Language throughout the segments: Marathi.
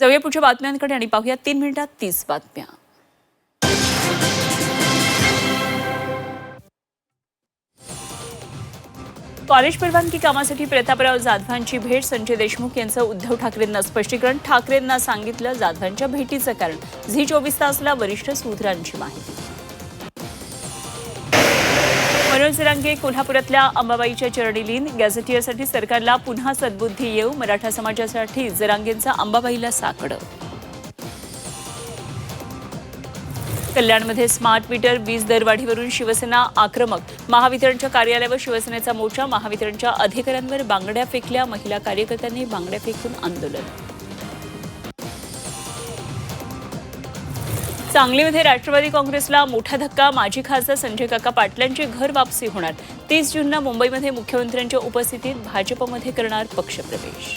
जाऊया पुढच्या बातम्यांकडे आणि पाहूया 3 मिनिटात 30 बातम्या। कॉलेज परवानगी कामासाठी प्रतापराव जाधवांची भेट। संजय देशमुख यांचं उद्धव ठाकरेंना स्पष्टीकरण। ठाकरेंना सांगितलं जाधवांच्या भेटीचं कारण। झी 24 तासला वरिष्ठ सूत्रांची माहिती। मनोज जरांगे कोल्हापुरातल्या अंबाबाईच्या चरणी लीन। गॅझेटियरसाठी सरकारला पुन्हा सद्बुद्धी येऊ। मराठा समाजासाठी जरांगेंचं अंबाबाईला साकडं। कल्याणमध्ये स्मार्ट मीटर वीज दरवाढीवरून शिवसेना आक्रमक। महावितरणच्या कार्यालयावर शिवसेनेचा मोर्चा। महावितरणच्या अधिकाऱ्यांवर बांगड्या फेकल्या। महिला कार्यकर्त्यांनी बांगड्या फेकून आंदोलन। सांगलीमध्ये राष्ट्रवादी काँग्रेसला मोठा धक्का। माजी खासदार संजय काका पाटलांची घर वापसी होणार। 30 जूनला मुंबईमध्ये मुख्यमंत्र्यांच्या उपस्थितीत भाजपमध्ये करणार पक्षप्रवेश।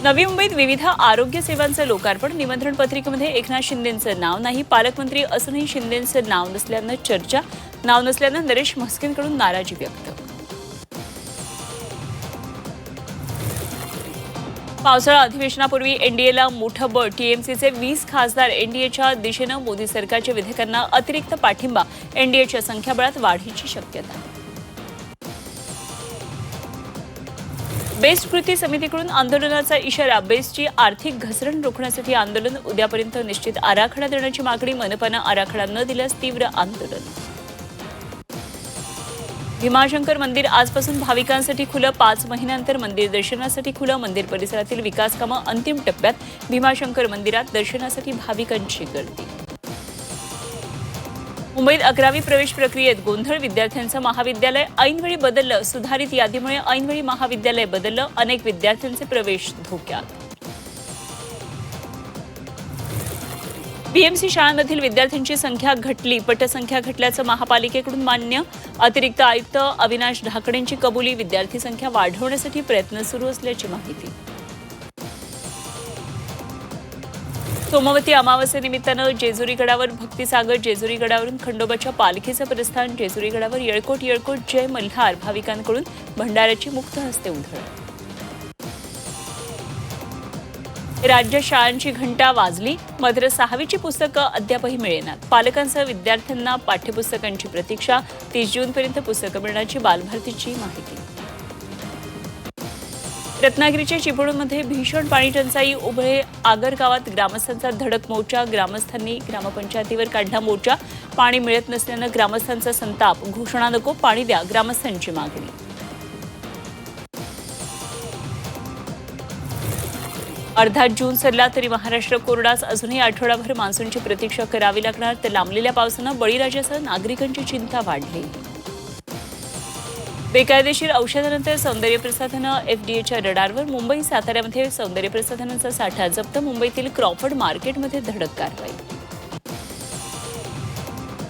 नवी मुंबईत विविध आरोग्य सेवांचं लोकार्पण। निमंत्रण पत्रिकेमध्ये एकनाथ शिंदेंचं नाव नाही। पालकमंत्री असूनही शिंदेंचं नाव नसल्यानं चर्चा। नाव नसल्यानं नरेश म्हस्केंकडून नाराजी व्यक्त। पावसाळा अधिवेशनापूर्वी एनडीएला मोठं बळ। टीएमसीचे 20 खासदार एनडीएच्या दिशेनं। मोदी सरकारच्या विधेयकांना अतिरिक्त पाठिंबा। एनडीएच्या संख्याबळात वाढीची शक्यता। बेस्ट कृती समितीकडून आंदोलनाचा इशारा। बेस्टची आर्थिक घसरण रोखण्यासाठी आंदोलन। उद्यापर्यंत निश्चित आराखडा देण्याची मागणी। मनपानं आराखडा न दिल्यास तीव्र आंदोलन। भीमाशंकर मंदिर आजपासून भाविकांसाठी खुलं। 5 महिन्यानंतर मंदिर दर्शनासाठी खुलं। मंदिर परिसरातील विकास कामं अंतिम टप्प्यात। भीमाशंकर मंदिरात दर्शनासाठी भाविकांची गर्दी। मुंबईत 11वी प्रवेश प्रक्रियेत गोंधळ। विद्यार्थ्यांचं महाविद्यालय ऐनवेळी बदललं। सुधारित यादीमुळे ऐनवेळी महाविद्यालय बदललं। अनेक विद्यार्थ्यांचे प्रवेश धोक्यात। बीएमसी शाळांमधील विद्यार्थ्यांची संख्या घटली। पटसंख्या घटल्याचं महापालिकेकडून मान्य। अतिरिक्त आयुक्त अविनाश ढाकणेंची कबुली। विद्यार्थी संख्या वाढवण्यासाठी प्रयत्न सुरू असल्याची माहिती। सोमवती अमावस्येनिमित्तानं जेजुरी गडावर भक्तिसागर। जेजुरी गडावरून खंडोबाच्या पालखीचं प्रस्थान। जेजुरी गडावर येळकोट येळकोट जय मल्हार। भाविकांकडून भंडाऱ्याची मुक्त हस्ते उधळण। राज्य शाळांची घंटा वाजली। मात्र 6वीची पुस्तकं अद्यापही मिळेनात। पालकांसह विद्यार्थ्यांना पाठ्यपुस्तकांची प्रतीक्षा। 30 जूनपर्यंत पुस्तकं मिळण्याची बालभारतीची माहिती। रत्नागिरीच्या चिपळूणमध्ये भीषण पाणी टंचाई। उभळे आगर गावात ग्रामस्थांचा धडक मोर्चा। ग्रामस्थांनी ग्रामपंचायतीवर काढला मोर्चा। पाणी मिळत नसल्यानं ग्रामस्थांचा संताप। घोषणा नको, पाणी द्या, ग्रामस्थांची मागणी। अर्धा जून सरला तरी महाराष्ट्र कोरडाच। अजूनही आठवडाभर मान्सूनची प्रतीक्षा करावी लागणार। तर लांबलेल्या पावसानं बळीराजासह नागरिकांची चिंता वाढली। बेकायदेशीर औषधानंतर सौंदर्य प्रसाधनं एफडीएच्या रडारवर। मुंबई साताऱ्यामध्ये सौंदर्य प्रसाधनांचा साठा जप्त। मुंबईतील क्रॉफर्ड मार्केटमध्ये धडक कारवाई।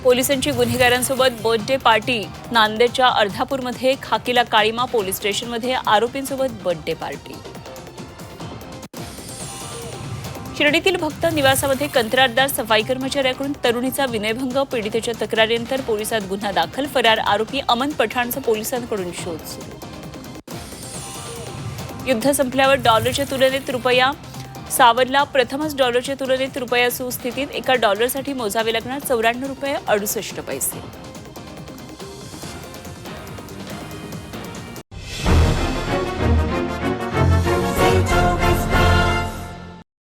पोलिसांची गुन्हेगारांसोबत बर्थडे पार्टी। नांदेडच्या अर्धापूरमध्ये खाकीला काळीमा। पोलीस स्टेशनमध्ये आरोपींसोबत बर्थडे पार्टी। शिर्डीतील भक्त निवासामध्ये कंत्राटदार सफाई कर्मचाऱ्याकडून तरुणीचा विनयभंग। पीडितेच्या तक्रारीनंतर पोलिसात गुन्हा दाखल। फरार आरोपी अमन पठाणचा पोलिसांकडून शोध सुरू। युद्ध संपल्यावर डॉलरच्या तुलनेत रुपया सावरला। प्रथमच डॉलरच्या तुलनेत रुपया सुस्थितीत। एका डॉलरसाठी मोजावे लागणार 94 रुपये 68 पैसे।